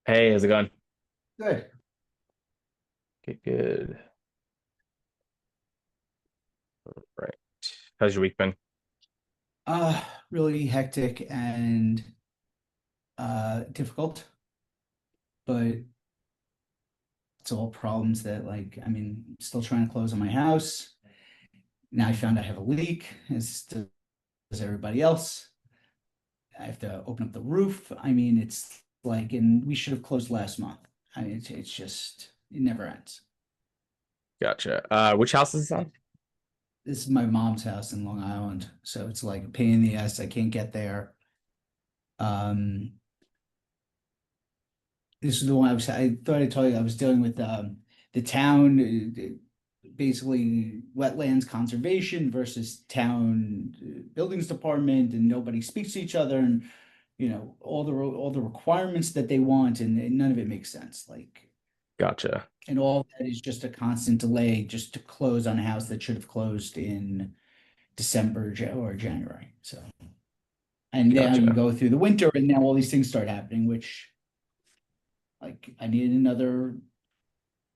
Hey, how's it going? Good. Good, good. Right. How's your week been? Really hectic and difficult, but it's all problems that still trying to close on my house. Now I found I have a leak, as does everybody else. I have to open up the roof. It's like, and we should have closed last month. It's just, it never ends. Gotcha. Which house is this on? This is my mom's house in Long Island, so it's like a pain in the ass. I can't get there. Um, This is the one I thought I told you I was dealing with the town, basically wetlands conservation versus town buildings department, and nobody speaks to each other, and all the requirements that they want, and none of it makes sense. Like, Gotcha. and all that is just a constant delay just to close on a house that should have closed in December or January. So, and now you Gotcha. go through the winter, and now all these things start happening, which like I needed another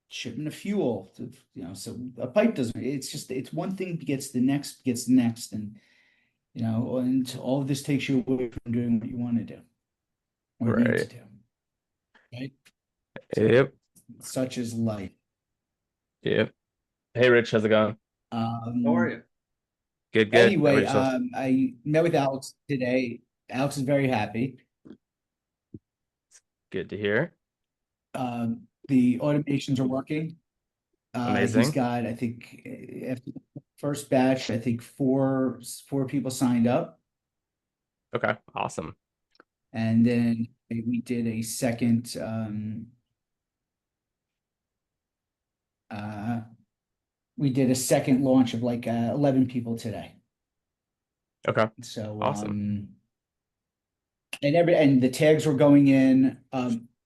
shipment of fuel to, so a pipe doesn't, it's just, it's one thing gets the next, and and all of this takes you away from doing what you want to do or need to Right. do, right? So Yep. such is life. Yep. Hey, Rich, how's it going? How are um you? Good, good. How about anyway, yourself? I met with Alex today. Alex is very happy. Good to hear. The automations are working. He's Amazing. got, I think, after the first batch, I think four people signed up. Okay, awesome. And then we did a second, uh, we did a second launch of like 11 people today. Okay, So, awesome. and the tags were going in.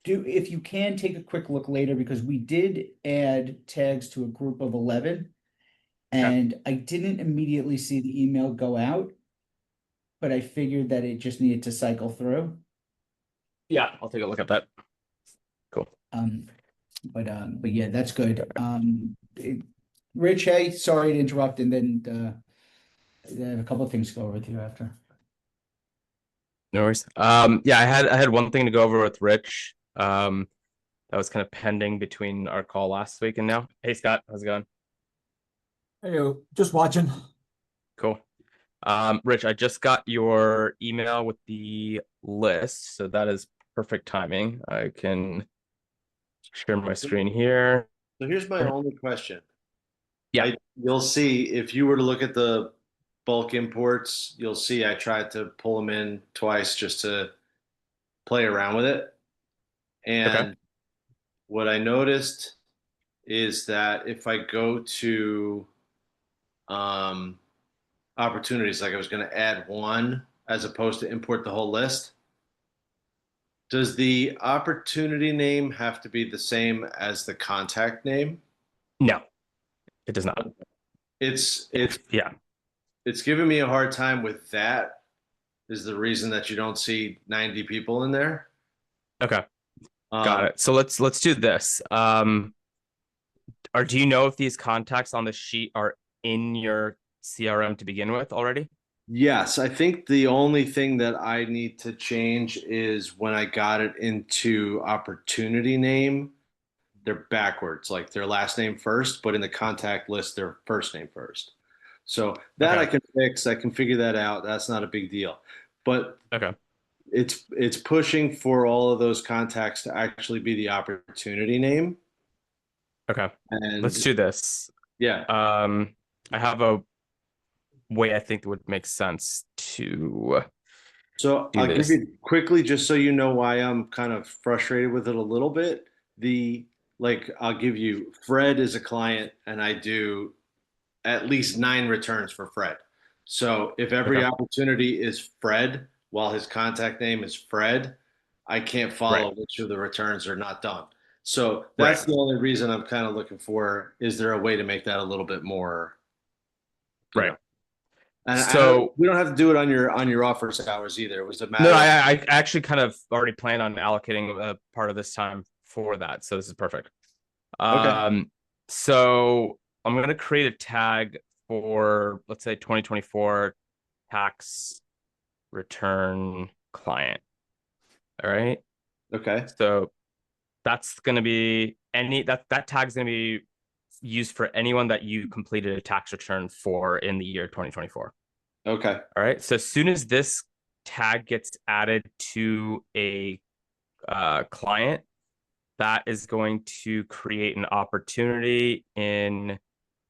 Do, if you can, take a quick look later, because we did add tags to a group of 11, Okay. and I didn't immediately see the email go out, but I figured that it just needed to cycle through. Yeah, I'll take a look at that. Cool. Um, but yeah, that's good. Rich, hey, sorry to interrupt, and then I have a couple of things to go over with you after. No worries. Yeah, I had one thing to go over with Rich. That was kind of pending between our call last week and now. Hey, Scott, how's it going? Hey, just watching. Cool. Rich, I just got your email with the list, so that is perfect timing. I can share my screen here. So here's my only question. Yeah. You'll see if you were to look at the bulk imports, you'll see I tried to pull them in twice just to play around with it. Okay. And what I noticed is that if I go to um, opportunities, like I was going to add one as opposed to import the whole list, does the opportunity name have to be the same as the contact name? No, it does not. It's it's Yeah. it's giving me a hard time with that is the reason that you don't see 90 people in there. Okay. Got Um, it. So let's do this. Or do you know if these contacts on the sheet are in your CRM to begin with already? yes, I think the only thing that I need to change is when I got it into opportunity name, they're backwards, like their last name first, but in the contact list, their first name first. So that I Okay. can fix. I can figure that out. That's not a big deal. But Okay. it's pushing for all of those contacts to actually be the opportunity name. Okay. Let's And do this. yeah, Um, I have a way I think would make sense to so do I'll give this. you quickly, just so you know why I'm kind of frustrated with it a little bit. The like, I'll give you Fred is a client, and I do at least 9 returns for Fred. So if every Okay. opportunity is Fred while his contact name is Fred, I can't Right. follow which of the returns are not done. So Right. that's the only reason I'm kind of looking for, is there a way to make that a little bit more, you Right. know? And So we don't have to do it on your office hours either. It was a no, matter of, I actually kind of already plan on allocating a part of this time for that. So this is perfect. okay. So I'm gonna create a tag for, let's say, 2024 tax return client. All right. Okay. So that's gonna be that tag's gonna be used for anyone that you completed a tax return for in the year 2024. Okay. All right. So as soon as this tag gets added to a client, that is going to create an opportunity in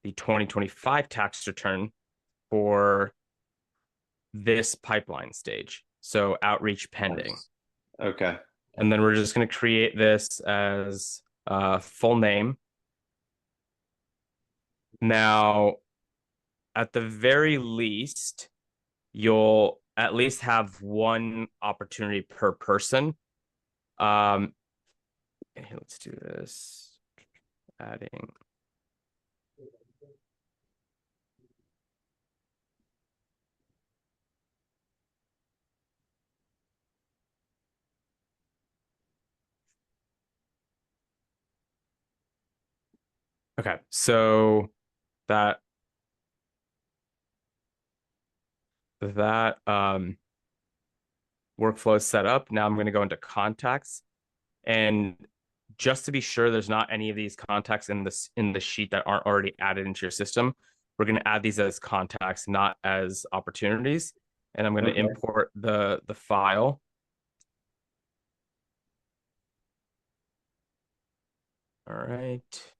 the 2025 tax return for this pipeline stage. So outreach pending. Nice. Okay. And then we're just going to create this as full name. Now, at the very least, you'll at least have one opportunity per person. Okay, let's do this. Adding. Okay, so that workflow is set up. Now I'm going to go into contacts, and just to be sure there's not any of these contacts in the sheet that aren't already added into your system, we're going to add these as contacts, not as opportunities. And I'm going to Okay. import the file. All right.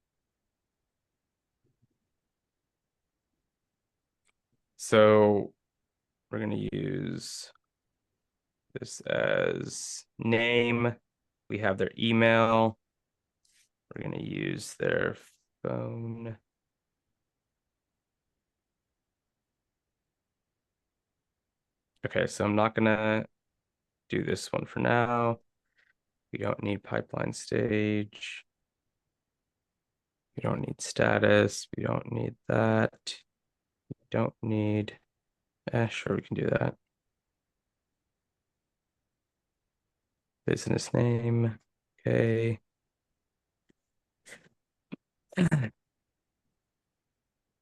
So we're going to use this as name. We have their email. We're going to use their phone. Okay, so I'm not going to do this one for now. We don't need pipeline stage. We don't need status. We don't need that. We don't need, sure, we can do that. Business name. Okay.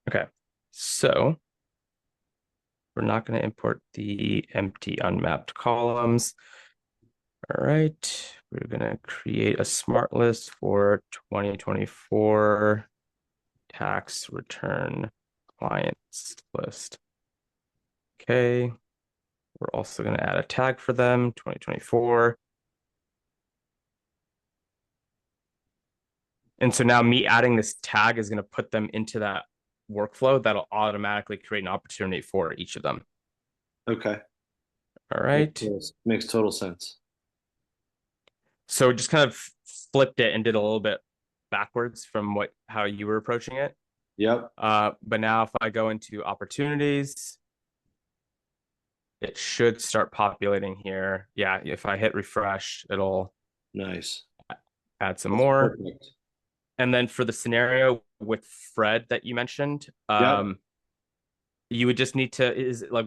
Okay, so we're not going to import the empty unmapped columns. All right, we're going to create a smart list for 2024 tax return clients list. Okay, we're also going to add a tag for them, 2024. And so now me adding this tag is going to put them into that workflow that'll automatically create an opportunity for each of them. Okay. All right. Makes total sense. So just kind of flipped it and did a little bit backwards from how you were approaching it. Yep. But now if I go into opportunities, it should start populating here. Yeah, if I hit refresh, it'll Nice. add some That's more. perfect. And then for the scenario with Fred that you mentioned, Yep. you would just need to, is it like,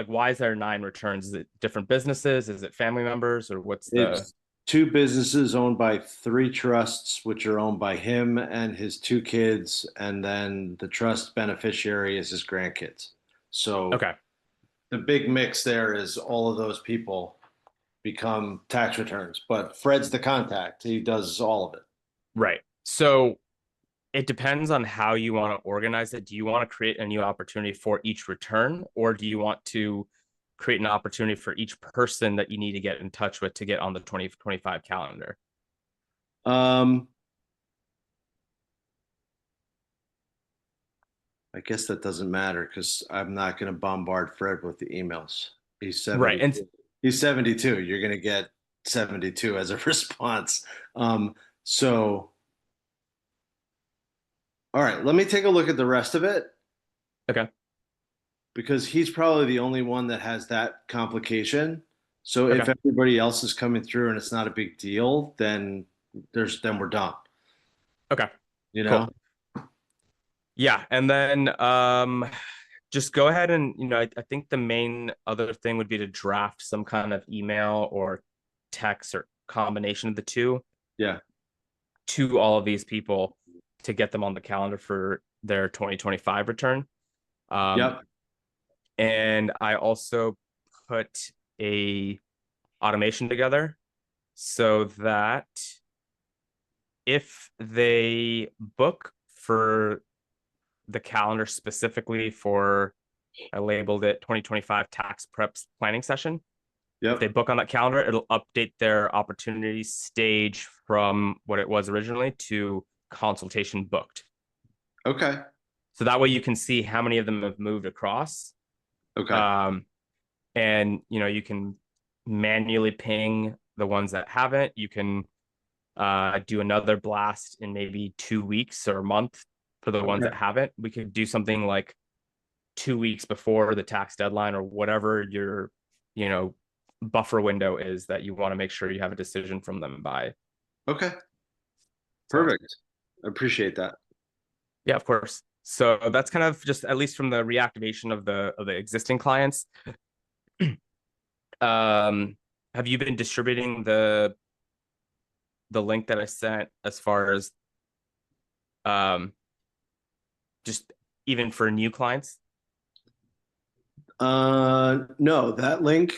why is there 9 returns? Is it different businesses? Is it family members, or what's the? It's 2 businesses owned by 3 trusts, which are owned by him and his 2 kids, and then the trust beneficiary is his grandkids. So Okay, the big mix there is all of those people become tax returns, but Fred's the contact. He does all of it. right. So it depends on how you want to organize it. Do you want to create a new opportunity for each return, or do you want to create an opportunity for each person that you need to get in touch with to get on the 2025 calendar? Um, I guess that doesn't matter because I'm not going to bombard Fred with the emails. He's Right. 70. And He's 72. You're going to get 72 as a response. So, all right, let me take a look at the rest of it okay. because he's probably the only one that has that complication. So if Okay. everybody else is coming through and it's not a big deal, then we're done. Okay. You know? Cool. Yeah. And then just go ahead and, I think the main other thing would be to draft some kind of email or text or combination of the two Yeah. to all of these people to get them on the calendar for their 2025 return. Yep. And I also put a automation together so that if they book for the calendar specifically for, I labeled it 2025 tax preps planning session. If they Yep. book on that calendar, it'll update their opportunity stage from what it was originally to consultation booked. Okay. So that way you can see how many of them have moved across. Okay. And you can manually ping the ones that haven't. You can do another blast in maybe 2 weeks or a month for the ones Okay. that haven't. We could do something like 2 weeks before the tax deadline or whatever your, buffer window is that you want to make sure you have a decision from them by. Okay. So, Perfect. I appreciate that. yeah, of course. So that's kind of just at least from the reactivation of the existing clients. Have you been distributing the link that I sent as far as just even for new clients? No, that link.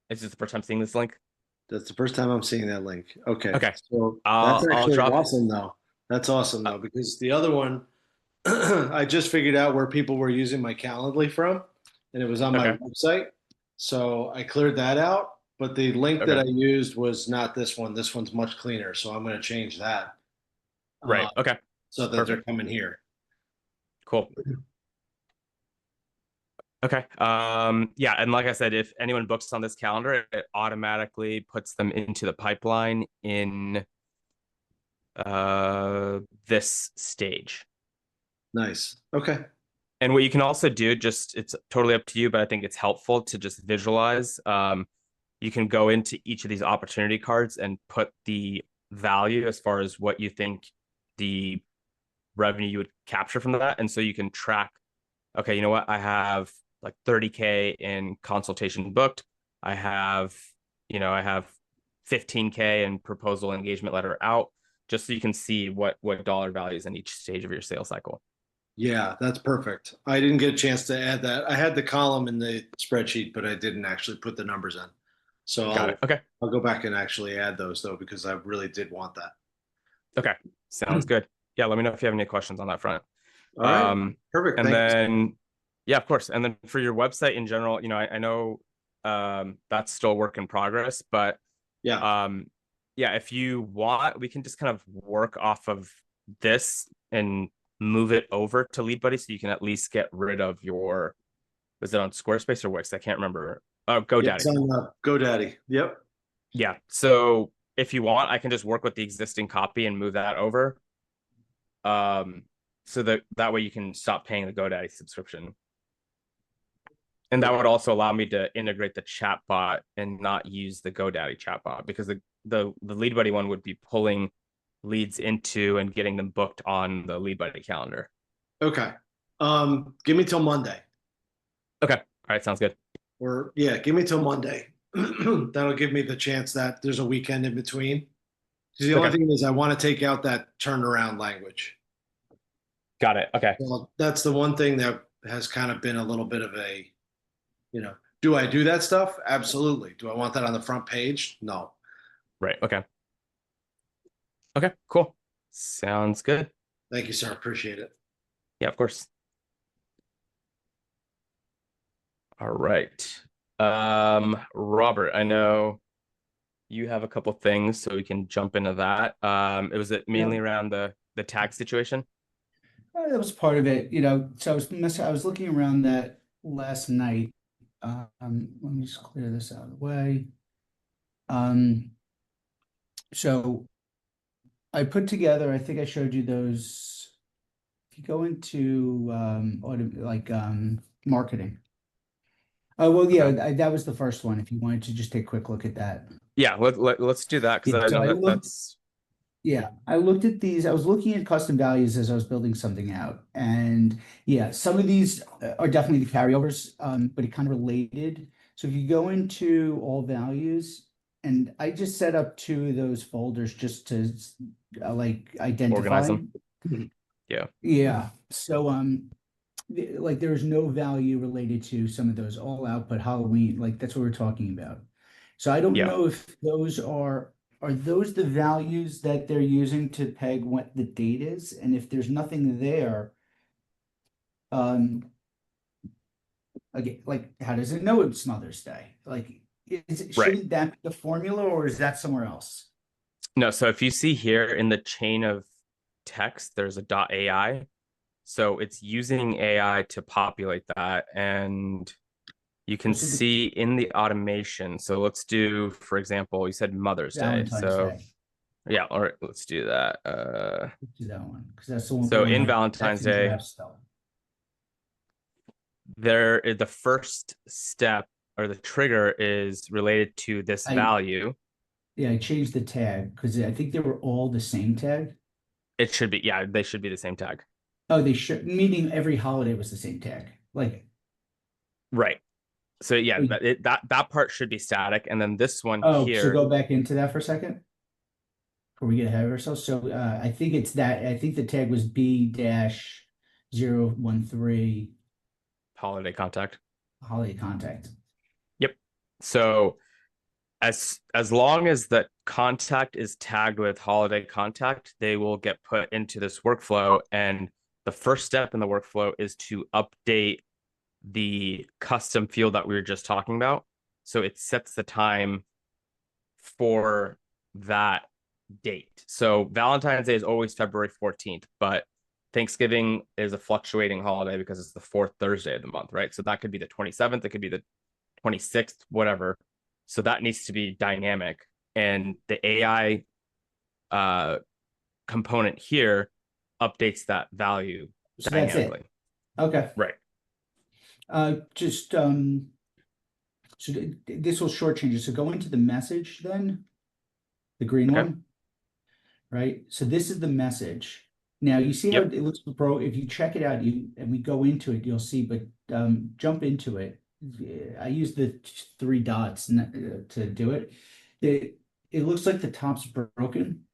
Is this the first time seeing this link? That's the first time I'm seeing that link. Okay. Okay. So that's I'll actually drop. awesome though. That's awesome though, because the other one, I just figured out where people were using my Calendly from, and it was on my Okay. website. So I cleared that out. But the link that Okay. I used was not this one. This one's much cleaner. So I'm going to change that Right. Okay. so that they're Perfect. coming here. Cool. Okay. Yeah, and like I said, if anyone books on this calendar, it automatically puts them into the pipeline in this stage. Nice. Okay. And what you can also do, just it's totally up to you, but I think it's helpful to just visualize. You can go into each of these opportunity cards and put the value as far as what you think the revenue you would capture from that. And so you can track, okay, you know what? I have like 30K in consultation booked. I have, I have 15K in proposal engagement letter out, just so you can see what dollar values in each stage of your sales cycle. Yeah, that's perfect. I didn't get a chance to add that. I had the column in the spreadsheet, but I didn't actually put the numbers in. So Got it. Okay. I'll go back and actually add those though, because I really did want that. Okay. Sounds good. Yeah, let me know if you have any questions on that front. All right. Perfect. And Thank you. then, yeah, of course. And then for your website in general, I know that's still a work in progress, but Yeah. yeah, if you want, we can just kind of work off of this and move it over to LeadBuddy so you can at least get rid of your, was it on Squarespace or Wix? I can't remember. Oh, It's GoDaddy. on GoDaddy. Yep. Yeah. So if you want, I can just work with the existing copy and move that over. So that way you can stop paying the GoDaddy subscription. And that would also allow me to integrate the chatbot and not use the GoDaddy chatbot, because the LeadBuddy one would be pulling leads into and getting them booked on the LeadBuddy calendar. Okay. Give me till Monday. Okay. All right. Sounds good. Or yeah, give me till Monday. That'll give me the chance that there's a weekend in between. 'Cause the only Okay. thing is I want to take out that turnaround language. Got it. Okay. Well, that's the one thing that has kind of been a little bit of a, do I do that stuff? Absolutely. Do I want that on the front page? No. Right. Okay. Okay. Cool. Sounds good. Thank you, sir. Appreciate it. Yeah, of course. All right. Robert, I know you have a couple things, so we can jump into that. It was it mainly around the tax situation? That was part of it, so I was looking around that last night. Let me just clear this out of the way. So I put together, I think I showed you those. If you go into marketing. Oh, well, yeah, Okay. that was the first one. If you wanted to just take a quick look at that. Yeah, let's do that, because Yeah, I so know I that looked, that's Yeah, I looked at these. I was looking at custom values as I was building something out. And yeah, some of these are definitely the carryovers, but it kind of related. So if you go into all values, and I just set up two of those folders just to like Organize identify. them. Yeah. Yeah. So like there is no value related to some of those all output Halloween, like that's what we're talking about. So I don't Yeah. know if those are those the values that they're using to peg what the date is, and if there's nothing there, um, again, like how does it know it's Mother's Day? Like, Right. shouldn't that be the formula, or is that somewhere else? No, so if you see here in the chain of text, there's a .ai. So it's using AI to populate that. And you Oh, can so the see in the automation. So let's do, for example, you said Mother's Day. Valentine's So Day. yeah, all right, let's do that. Let's do that one because that's the one, So in that's Valentine's in Day, draft still. there is the first step or the trigger is related to this I value. Yeah, I changed the tag because I think they were all the same tag. It should be, yeah, they should be the same tag. Oh, they should, meaning every holiday was the same tag. Like, Right. So yeah, oh, that part should be static. And then this one so here, go back into that for a second before we get ahead of ourselves. So I think it's that, I think the tag was B dash 013 holiday contact. holiday contact. Yep. So as long as the contact is tagged with holiday contact, they will get put into this workflow. And the first step in the workflow is to update the custom field that we were just talking about. So it sets the time for that date. So Valentine's Day is always February 14th, but Thanksgiving is a fluctuating holiday because it's the fourth Thursday of the month, right? So that could be the 27th, it could be the 26th, whatever. So that needs to be dynamic. And the AI uh, component here updates that value So that's it. dynamically. Okay. Right. Just so this will shortchange it. So go into the message then, the green Okay. one. Right? So this is the message. Now you see how Yep. it looks for Pro. If you check it out, you and we go into it, you'll see. But jump into it. I use the three dots to do it. It looks like the top's broken.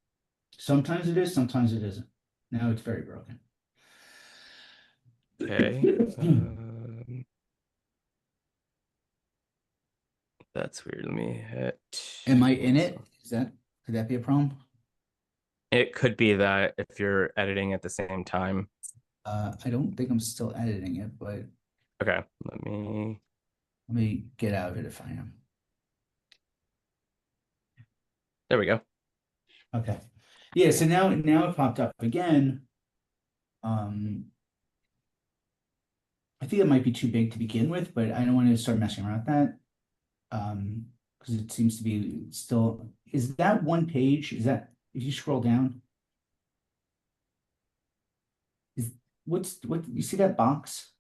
Sometimes it is, sometimes it isn't. Now it's very broken. Okay. That's weird. Let me hit. Am I in So it? Could that be a problem? it could be that if you're editing at the same time. I don't think I'm still editing it, but Okay. Let me. let me get out of it if I am. There we go. Okay. Yeah, so now it popped up again. Um, I think it might be too big to begin with, but I don't want to start messing around with that. Because it seems to be still, is that one page? Is that, if you scroll down, is what you see that box?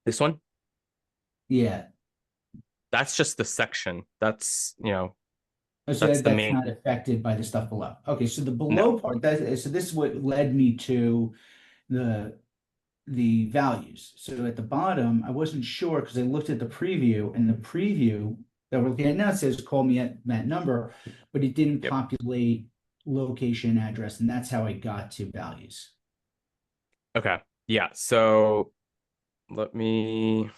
This one, Yeah. that's just the section. That's, Oh, so that's the that's main. not affected by the stuff below. Okay, so the No. below part, so this is what led me to the the values. So at the bottom, I wasn't sure because I looked at the preview, and the preview that we're looking at now says call me at that number, but it didn't Yep. populate location address, and that's how I got to values. Okay. Yeah. So let me.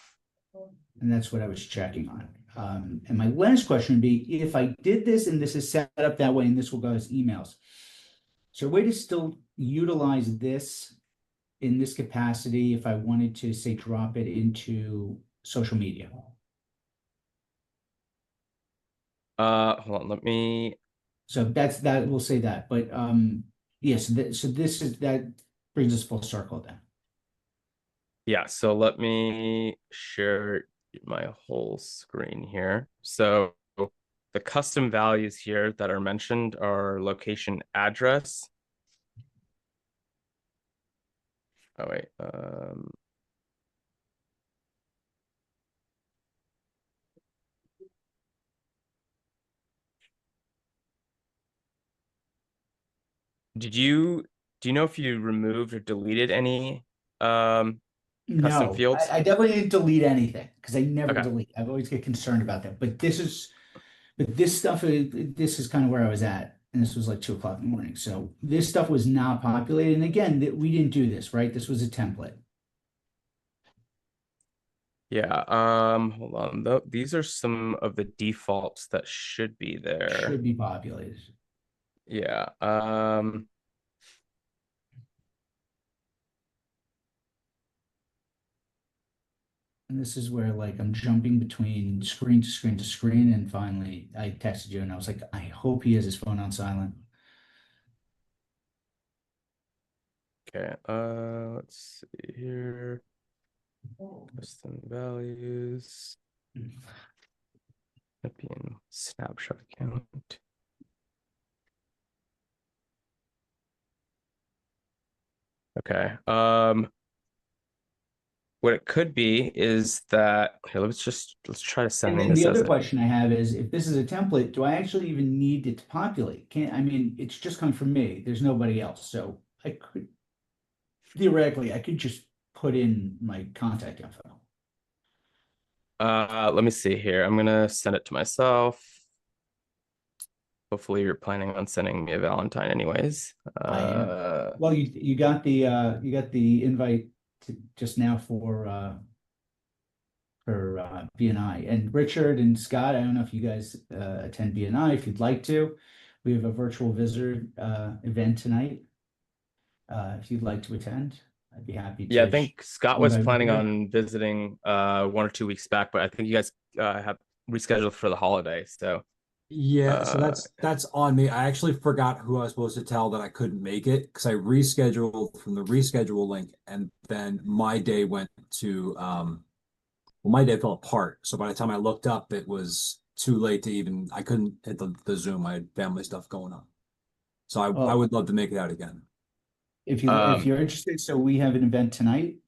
And that's what I was checking on. And my last question would be if I did this and this is set up that way and this will go as emails. So a way to still utilize this in this capacity if I wanted to say drop it into social media. Hold on. Let me. So that's that we'll say that. But yes, so this is that brings us full circle then. Yeah. So let me share my whole screen here. So the custom values here that are mentioned are location address. Oh wait. do you know if you removed or deleted any um custom No, fields? I definitely didn't delete anything because I never Okay. delete. I've always get concerned about that. But this stuff this is kind of where I was at, and this was like 2 o'clock in the morning. So this stuff was not populated. And again, that we didn't do this, right? This was a template. Yeah, hold on. These are some of the defaults that should be there. Should be populated. Yeah. And this is where like I'm jumping between screen to screen to screen, and finally I texted you and I was like, I hope he has his phone on silent. Okay. Let's see here. Custom values. Champion snapshot count. Okay. What it could be is that here, let's try to And sending then the this as other a question I have is, if this is a template, do I actually even need it to populate? Can't, I mean, it's just coming from me. There's nobody else. So I could, theoretically, I could just put in my contact info. let me see here. I'm gonna send it to myself. Hopefully you're planning on sending me a Valentine anyways. I am. Well, you got the invite just now for BNI. And Richard and Scott, I don't know if you guys attend BNI. If you'd like to, we have a virtual visitor event tonight. If you'd like to attend, I'd be happy Yeah, I to think Scott was invite you planning here. on visiting 1 or 2 weeks back, but I think you guys have rescheduled for the holiday. So Yeah, so uh that's on me. I actually forgot who I was supposed to tell that I couldn't make it because I rescheduled from the reschedule link, and then my day went to well, my day fell apart. So by the time I looked up, it was too late to even I couldn't hit the Zoom. I had family stuff going on. So I Well, would love to make it out again. if um you're interested, so we have an event tonight.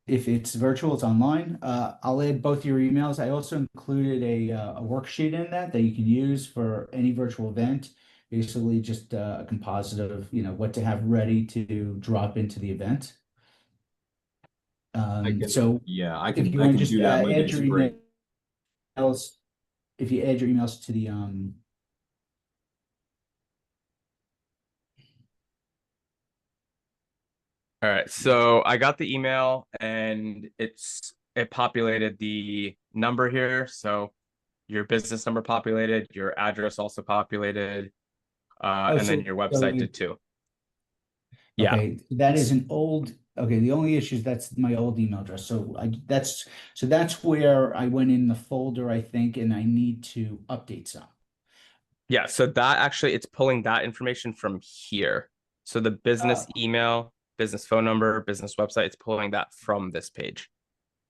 If it's virtual, it's online. I'll add both your emails. I also included a worksheet in that you can use for any virtual event. Basically, just a composite of what to have ready to drop into the event. I can, So yeah, I if can you I want to can just do that add Monday's your great. emails, if you add your emails to the all right. So I got the email and it populated the number here. So your business number populated, your address also populated, oh, and so then your website did too. Yeah. okay, that is an old, okay, the only issue is that's my old email address. So that's where I went in the folder, I think, and I need to update some. Yeah, so that actually it's pulling that information from here. So the business Oh, email, business phone number, business website, it's pulling that from this page.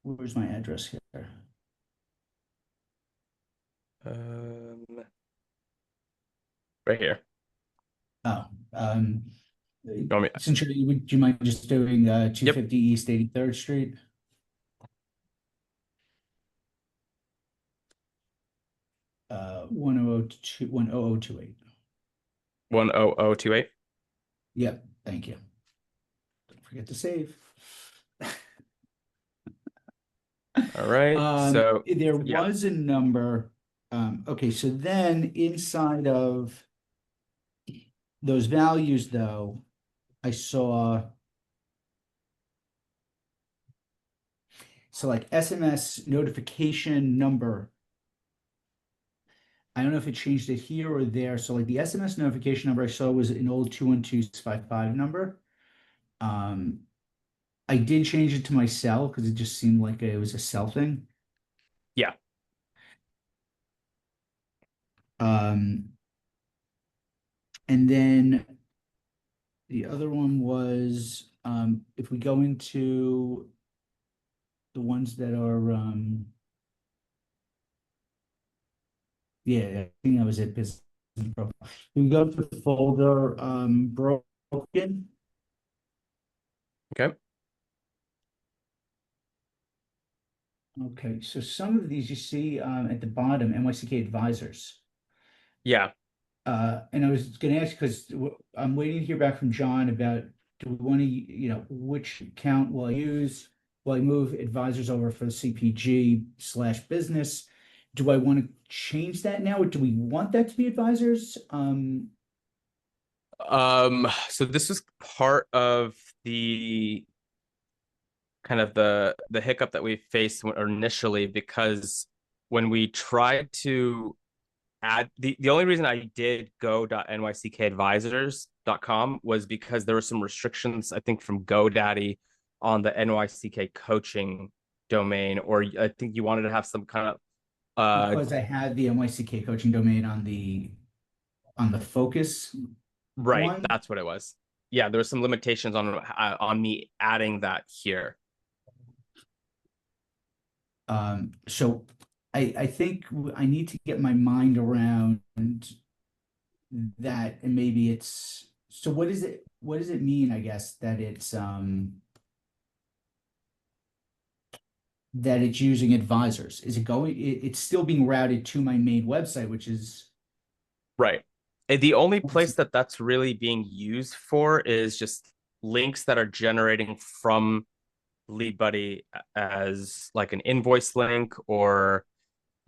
where's my address here? Um, right here. Oh, um, You want me? since would you mind just doing Yep. 250 East 83rd Street? 10028. 10028. Yep, thank you. Don't forget to save. All right. So There yeah. was a number. Okay, so then inside of those values, though, I saw so like SMS notification number. I don't know if it changed it here or there. So like the SMS notification number I saw was an old 212655 number. Um, I did change it to my cell because it just seemed like it was a cell thing. Yeah. Um, and then the other one was if we go into the ones that are yeah, I think that was it. Business profile. We go to the folder broken. Okay. Okay, so some of these you see at the bottom, NYCK advisors. Yeah. And I was gonna ask, because I'm waiting to hear back from John about, do we want to, which account will I use? Will I move advisors over for the CPG/business? Do I want to change that now, or do we want that to be advisors? So this was part of the kind of the hiccup that we faced initially, because when we tried to add the only reason I did go.nyckadvisors.com was because there were some restrictions, I think, from GoDaddy on the NYCK coaching domain, or I think you wanted to have some kind of Because I had the NYCK coaching domain on the focus right, one. that's what it was. Yeah, there were some limitations on me adding that here. So I think I need to get my mind around that, and maybe it's, so what does it mean, I guess, that it's using advisors? Is it it's still being routed to my main website, which is Right. The only place that that's really being used for is just links that are generating from LeadBuddy as like an invoice link, or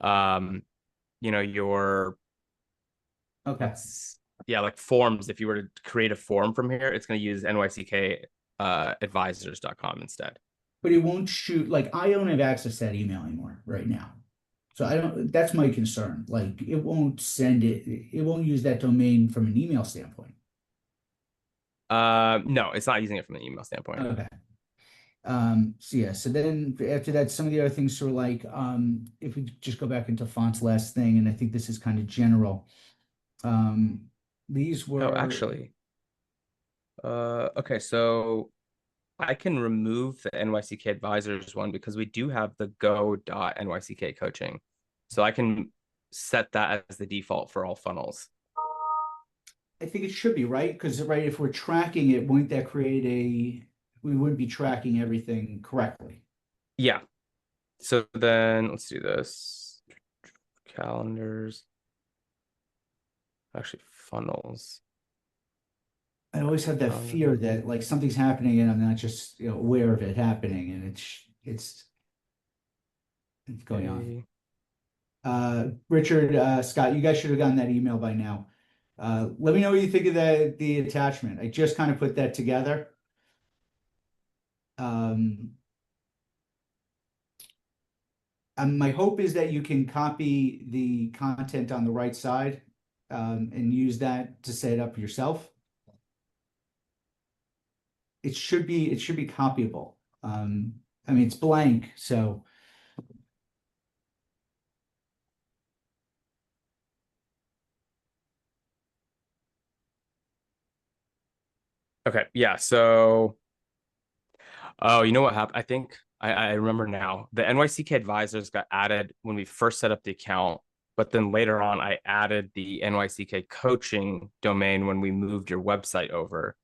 your okay. like forms. If you were to create a form from here, it's going to use NYCK advisors.com instead. But it won't shoot, like, I don't have access to that email anymore right now. So I don't, that's my concern. Like, it won't use that domain from an email standpoint. No, it's not using it from an email standpoint. Okay. So yeah, so then after that, some of the other things were like, if we just go back into fonts last thing, and I think this is kind of general. These were actually. Okay, so I can remove the NYCK advisors one because we do have the go.nyck coaching. So I can set that as the default for all funnels. I think it should be, right? Because, right, if we're tracking it, wouldn't that create we wouldn't be tracking everything correctly. Yeah. So then let's do this. Calendars. Actually, funnels. I always have that fear that, like, something's happening and I'm not just, aware of it happening, and it's going on. Richard, Scott, you guys should have gotten that email by now. Let me know what you think of the attachment. I just kind of put that together. My hope is that you can copy the content on the right side, and use that to set it up yourself. It should be copyable. I mean, it's blank, so. Okay, yeah. So, oh, you know what happened? I think I remember now. The NYCK advisors got added when we first set up the account, but then later on, I added the NYCK coaching domain when we moved your website over.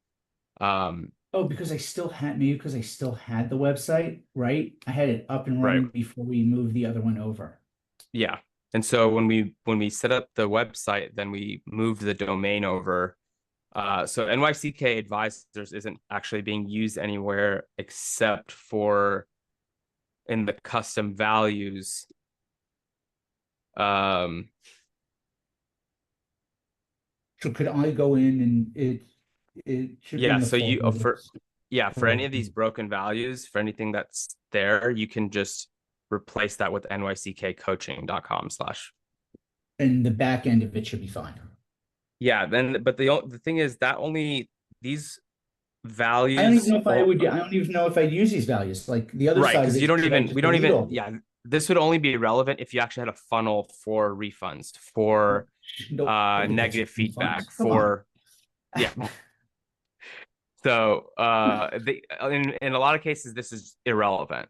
Oh, because I still had the website, right? I had it up and running Right. before we moved the other one over. Yeah. And so when we set up the website, then we moved the domain over. So NYCK advisors isn't actually being used anywhere except for in the custom values. So could I go in and it should be in Yeah, the so you folders. for any of these broken values, for anything that's there, you can just replace that with nyckcoaching.com/. And the back end of it should be fine. Yeah, then but the thing is that only these values. I don't even know if I would. I don't even know if I'd use these values. Like the other Right, side of because it, you don't should I even just we don't delete even all? yeah, this would only be relevant if you actually had a funnel for refunds, for Nobody gets negative feedback, refunds. Come on. for yeah. So in a lot of cases this is irrelevant.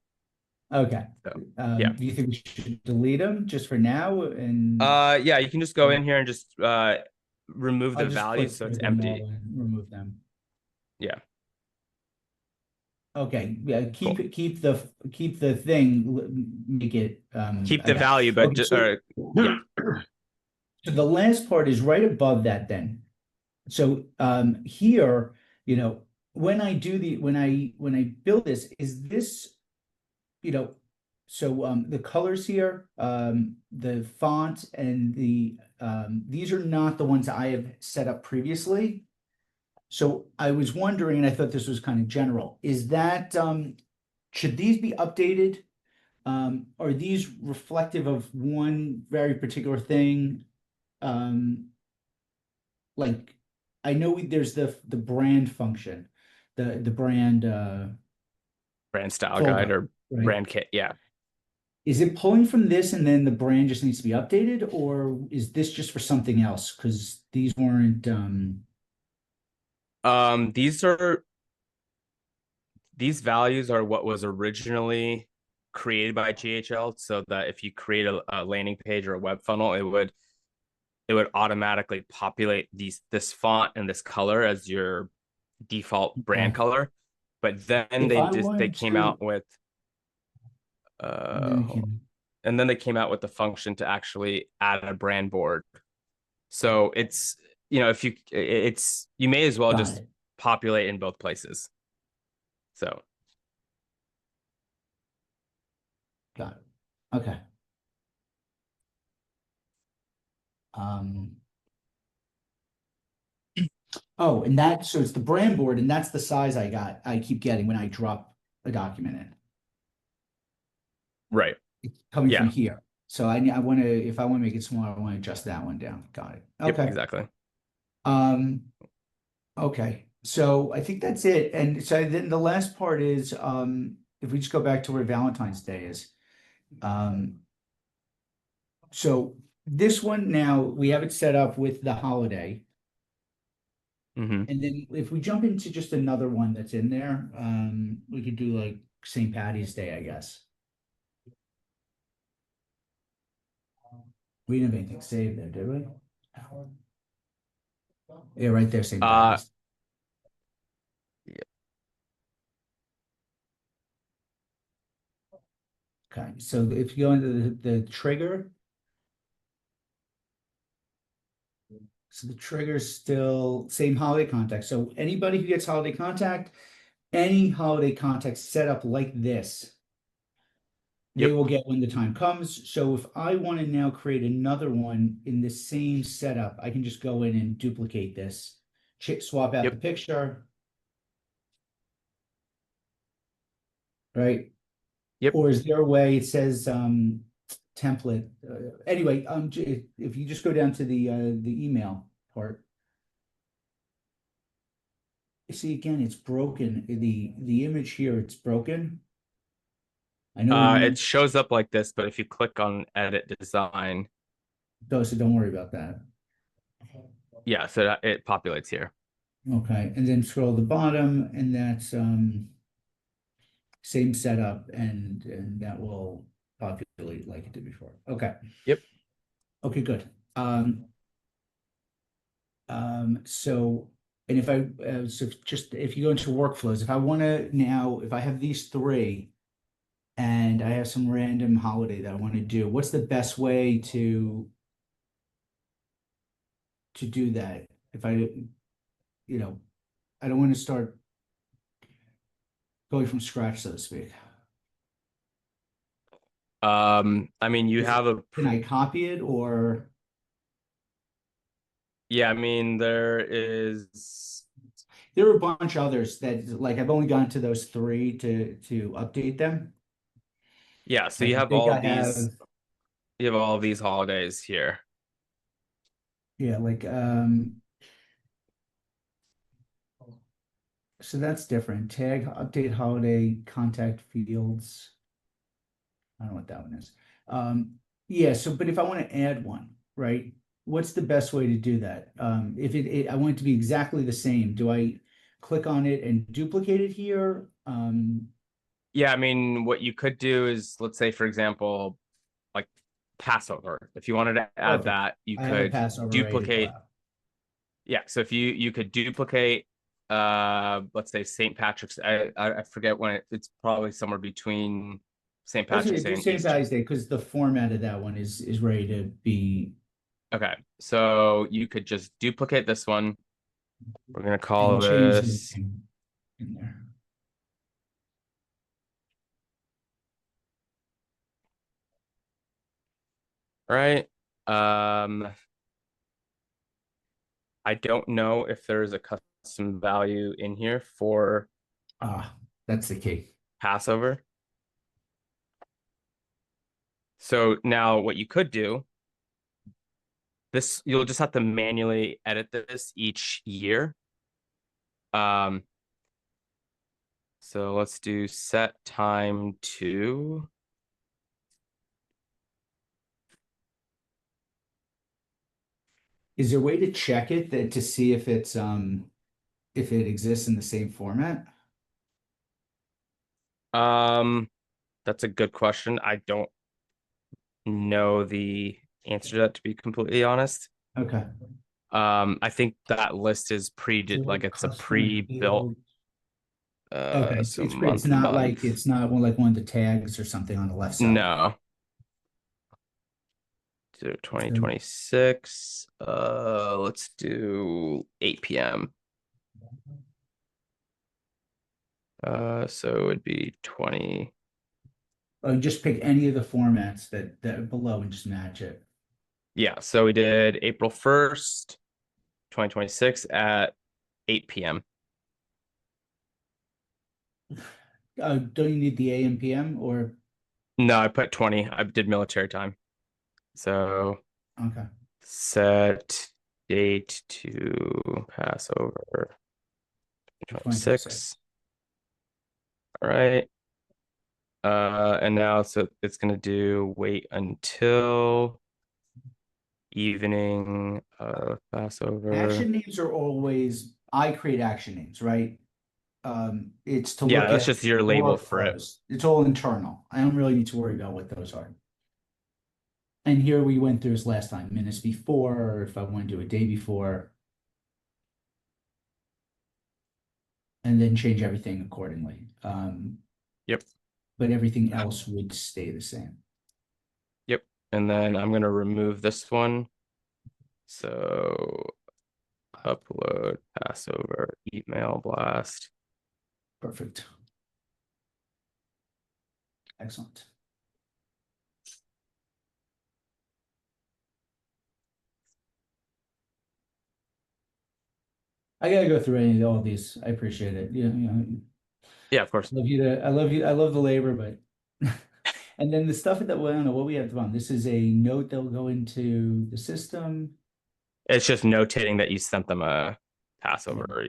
Okay. So yeah. Do you think we should delete them just for now? And Yeah, you can just go in here and just remove I'll the just values click so it's through them all empty. and remove them. Yeah. Okay. Yeah. Cool. Keep the thing. Make it. Keep the I guess, value, but just focus. yeah. So the last part is right above that then. So here, when I do when I build this, is this, so the colors here, the font and these are not the ones I have set up previously. So I was wondering, and I thought this was kind of general, is that should these be updated? Are these reflective of one very particular thing? Um, like I know there's the brand function, the brand Brand style guide folder, or right? brand kit. Yeah. Is it pulling from this and then the brand just needs to be updated, or is this just for something else? Because these weren't These are these values are what was originally created by GHL, so that if you create a landing page or a web funnel, it would automatically populate this font and this color as your default brand okay. color. But then If I they wanted came to, out with then we hold on. can, And then they came out with the function to actually add a brand board. So it's, if you may as well got just it, populate in both places. So got it. Okay. Um, oh, and so it's the brand board, and that's the size I keep getting when I drop a document in. right. It's coming from Yeah. here. So I want to, if I want to make it smaller, I want to adjust that one down. Got it. Yep, Okay. exactly. Um, okay. So I think that's it. And so then the last part is, if we just go back to where Valentine's Day is, um, so this one now we have it set up with the holiday. Hmm. And then if we jump into just another one that's in there, we could do like St. Patty's Day, I guess. We didn't have anything saved there, did we? Yeah, right there, St. Uh Patty's. Okay, so if you go into the trigger, so the trigger is still same holiday contact. So anybody who gets holiday contact, any holiday contact set up like this, they yep, will get when the time comes. So if I want to now create another one in the same setup, I can just go in and duplicate this, swap out the yep. picture, right? Yep. Or is there a way it says template? Anyway, if you just go down to the email part, you see again, it's broken. The image here, it's broken. I know we It need shows up like this, but if you click on edit design, those, so don't worry about that. yeah, so it populates here. Okay, and then scroll to the bottom, and that's same setup, and that will populate like it did before. Okay. Yep. Okay, good. So, and if I, so just if you go into workflows, if I want to now, if I have these three and I have some random holiday that I want to do, what's the best way to do that? If I don't want to start going from scratch, so to speak. I mean, you have Can I copy it or? yeah, I mean, there is, There are a bunch of others that like I've only gone to those three to update them. yeah, so Like I think I have, you have all of these holidays here. yeah, like so that's different. Tag, update holiday, contact fields. I don't know what that one is. Yeah, so but if I want to add one, right? What's the best way to do that? If I want it to be exactly the same, do I click on it and duplicate it here? Yeah, I mean, what you could do is, let's say, for example, like Passover. If you wanted to add Perfect. that, you I have a could Passover ready to go duplicate. out. Yeah, so if you could duplicate, let's say St. Patrick's. I forget when it's probably somewhere between St. Let's Patrick's Day do and St. Easter. Patty's Day because the format of that one is ready to be Okay, so you could just duplicate this one. We're gonna call And change this. everything in there. Right. I don't know if there's a custom value in here for Ah, that's the key. Passover. So now what you could do, this you'll just have to manually edit this each year. So let's do set time to. Is there a way to check it that to see if if it exists in the same format? That's a good question. I don't know the answer to that, to be completely honest. Okay. I think that list is like it's a pre-built Okay, so it's month not like month. it's not one like one of the tags or something on the left side. No. Do 2026. Let's do 8 p.m. So it would be 20. Just pick any of the formats that are below and just match it. Yeah, so we did April 1st, 2026 at 8 p.m. Don't you need the AM PM or No, I put 20. I did military time. So okay? set date to Passover 2026. 26. All right. And now so it's gonna do wait until evening of Passover. Action names are always I create action names, right? It's to Yeah, look that's at just your label for it. workflows. It's all internal. I don't really need to worry about what those are. And here we went through this last time, minutes before, or if I want to do a day before, and then change everything accordingly. Yep. But everything else would stay the same. Yep. And then I'm gonna remove this one. So upload Passover email blast. Perfect. Excellent. I gotta go through any of all these. I appreciate it. Yeah, of course. I love you. I love the labor, but and then the stuff that well, I don't know what we have at the bottom. This is a note that will go into the system. It's just notating that you sent them a Passover.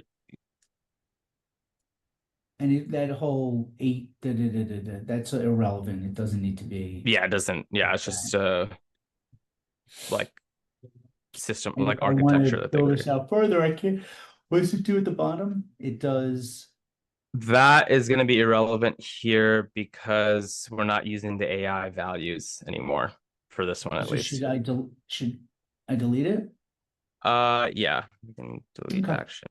And that whole eight, that's irrelevant. It doesn't need to be. Yeah, it doesn't. Yeah, it's just like system, And if like I want to architecture that they build would this do. out further, I can. What does it do at the bottom? It does. That is going to be irrelevant here because we're not using the AI values anymore for this one at So least. should I delete it? Yeah, we can delete Okay. action.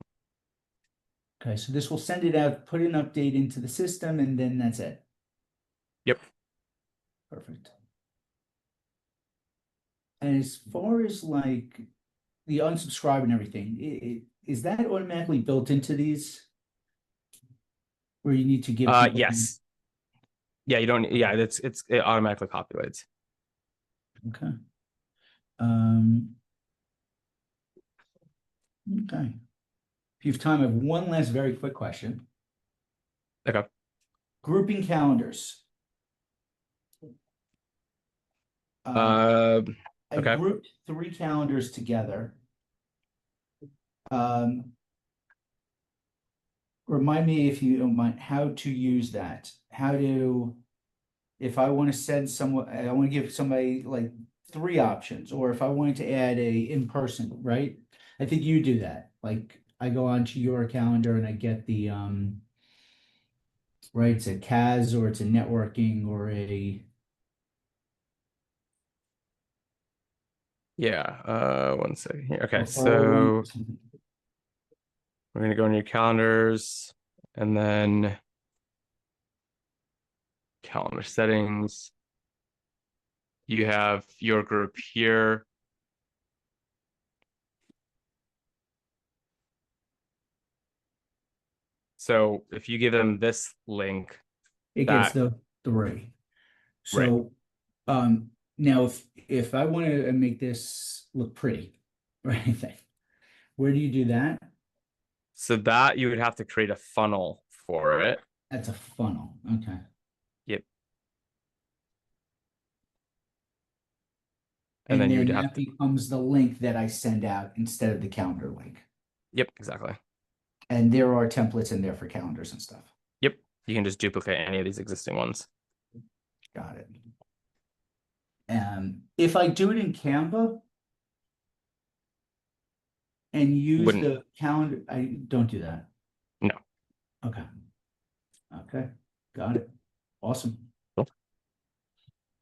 Okay, so this will send it out, put an update into the system, and then that's it. Yep. Perfect. And as far as like the unsubscribe and everything, is that automatically built into these? Where you need to give people. Yes. Yeah, you don't. Yeah, it automatically populates. Okay. Okay. If you have time, I have one last very quick question. Okay. Grouping calendars. Okay. I grouped 3 calendars together. Remind me if you don't mind how to use that. How to, if I want to send someone, I want to give somebody like 3 options, or if I wanted to add a in-person, right? I think you do that. Like I go onto your calendar and I get the right, it's a CAS or it's a networking or a Yeah. One second here. Okay, referral so link. we're gonna go in your calendars and then calendar settings. You have your group here. So if you give them this link, It gets that the three. right. So, now if I want to make this look pretty or anything, where do you do that? So that you would have to create a funnel for it. That's a funnel. Okay. Yep. And And then you would then have that to, becomes the link that I send out instead of the calendar link. yep, exactly. And there are templates in there for calendars and stuff. Yep. You can just duplicate any of these existing ones. Got it. If I do it in Canva and use Wouldn't, the calendar, I don't do that. no. Okay. Okay. Got it. Awesome.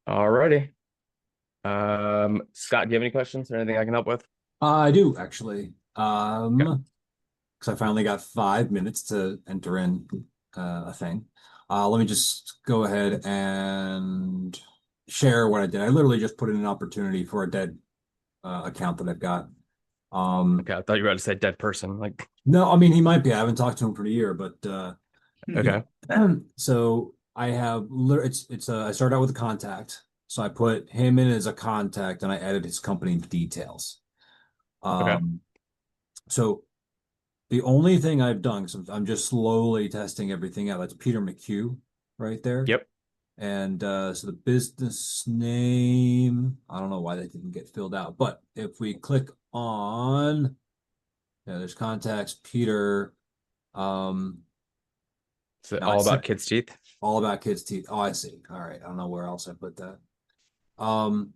Alrighty. Scott, do you have any questions or anything I can help with? I do actually. Okay. Because I finally got 5 minutes to enter in a thing. Let me just go ahead and share what I did. I literally just put in an opportunity for a dead account that I've got. Okay, I thought you were about to say dead person. Like, No, I mean he might be. I haven't talked to him for a year, but okay. so I have it's I started out with a contact. So I put him in as a contact and I added his company details. Okay. So the only thing I've done, because I'm just slowly testing everything out, that's Peter McHugh right there. Yep. And so the business name, I don't know why that didn't get filled out, but if we click on, yeah, there's contacts, Peter. Is it Now I all set about kids' teeth? all about kids' teeth. Oh, I see. All right. I don't know where else I put that. Um,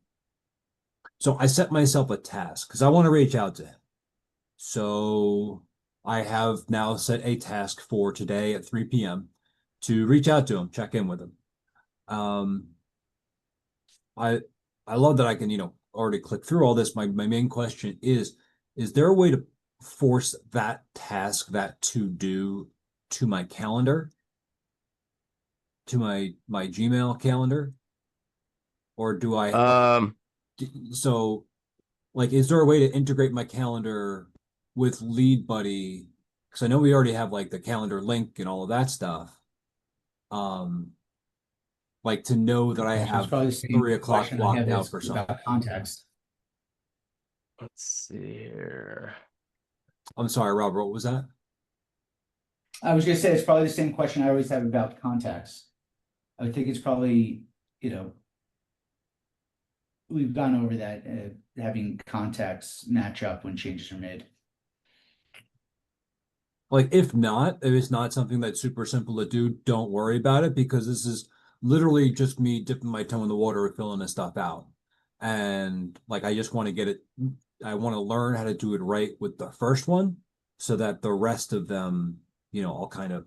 so I set myself a task because I want to reach out to him. So I have now set a task for today at 3 p.m. to reach out to him, check in with him. Um, I I love that I can, already click through all this. My main question is there a way to force that task, that to do to my calendar, to my Gmail calendar? Or do I Um, so like is there a way to integrate my calendar with LeadBuddy? Because I know we already have like the calendar link and all of that stuff. Um, like to know that I It's have probably the same 3 o'clock question I blocked have out is for something. about context. let's see here. I'm sorry, Robert, what was that? I was gonna say it's probably the same question I always have about contacts. I would think it's probably, we've gone over that, having contacts match up when changes are made. Like, if not, if it's not something that's super simple to do, don't worry about it because this is literally just me dipping my toe in the water and filling this stuff out. And like, I just want to get it, I want to learn how to do it right with the first one so that the rest of them, I'll kind of,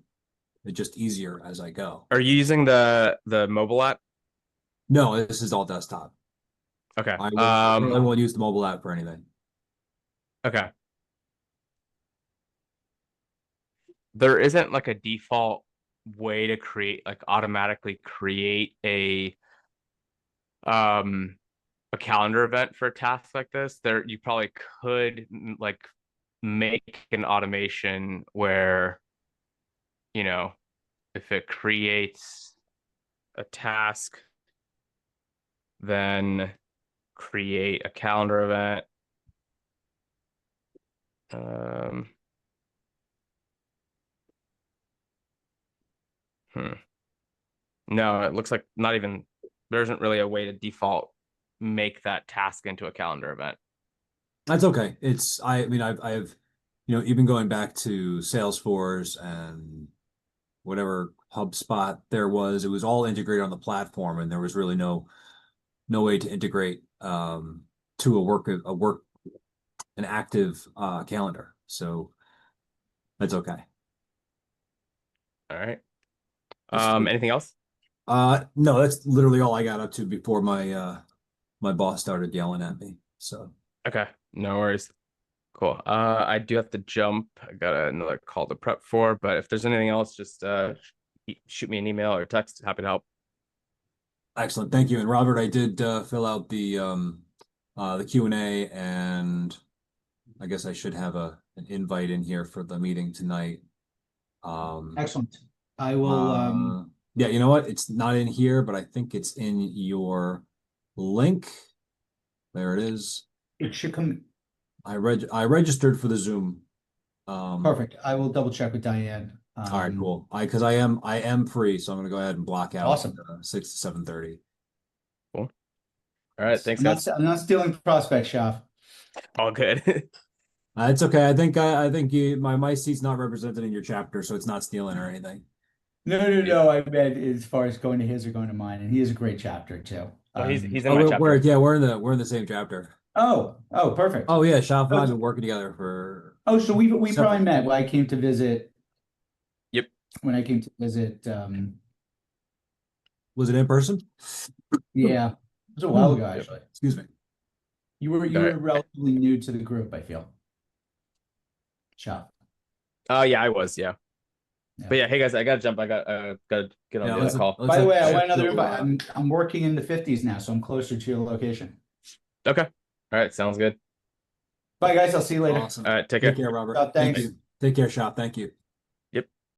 it's just easier as I go. Are you using the mobile app? No, this is all desktop. Okay. I won't use the mobile app for anything. Okay. There isn't like a default way to automatically create a calendar event for a task like this. There you probably could like make an automation where, if it creates a task, then create a calendar event. Um, No, it looks like not even there isn't really a way to default make that task into a calendar event. That's okay. I mean, I've, even going back to Salesforce and whatever HubSpot there was, it was all integrated on the platform, and there was really no way to integrate to an active calendar. So that's okay. All right. That's cool. Anything else? No, that's literally all I got up to before my boss started yelling at me. So Okay, no worries. Cool. I do have to jump. I got another call to prep for, but if there's anything else, just shoot me an email or text. Happy to help. excellent, thank you. And Robert, I did fill out the Q&A, and I guess I should have an invite in here for the meeting tonight. Excellent. I will, Yeah, you know what? It's not in here, but I think it's in your link. There it is. it should come, I registered for the Zoom. perfect. I will double check with Diane. All right, cool. Because I am free, so I'm gonna go ahead and block out Awesome. 6 to 7:30. Cool. All right, thanks, I'm guys. I'm not stealing prospect, Shaf. All good. It's okay. I think my seat's not represented in your chapter, so it's not stealing or anything. No. I meant as far as going to his or going to mine, and he is a great chapter too. Oh, he's in Oh, my chapter. we're in the same chapter. Oh, perfect. Oh yeah, Shaf and I have been working together for. Oh, so we separate- probably met when I came to visit. Yep. When I came to visit, Was it in person? yeah, it was a while ago actually. Excuse me. You were Alright. relatively new to the group, I feel. Shaf. Oh yeah, I was, yeah. Yeah. But yeah, hey guys, I gotta jump. I got gotta get on Yeah, the other call. By the way, I want check another the, invite. I'm working in the 50s now, so I'm closer to your location. Okay. All right, sounds good. Bye guys, I'll see you later. Awesome. All right, take Take care. care, Robert. Thanks. Thank you. Take care, Shaf. Thank you.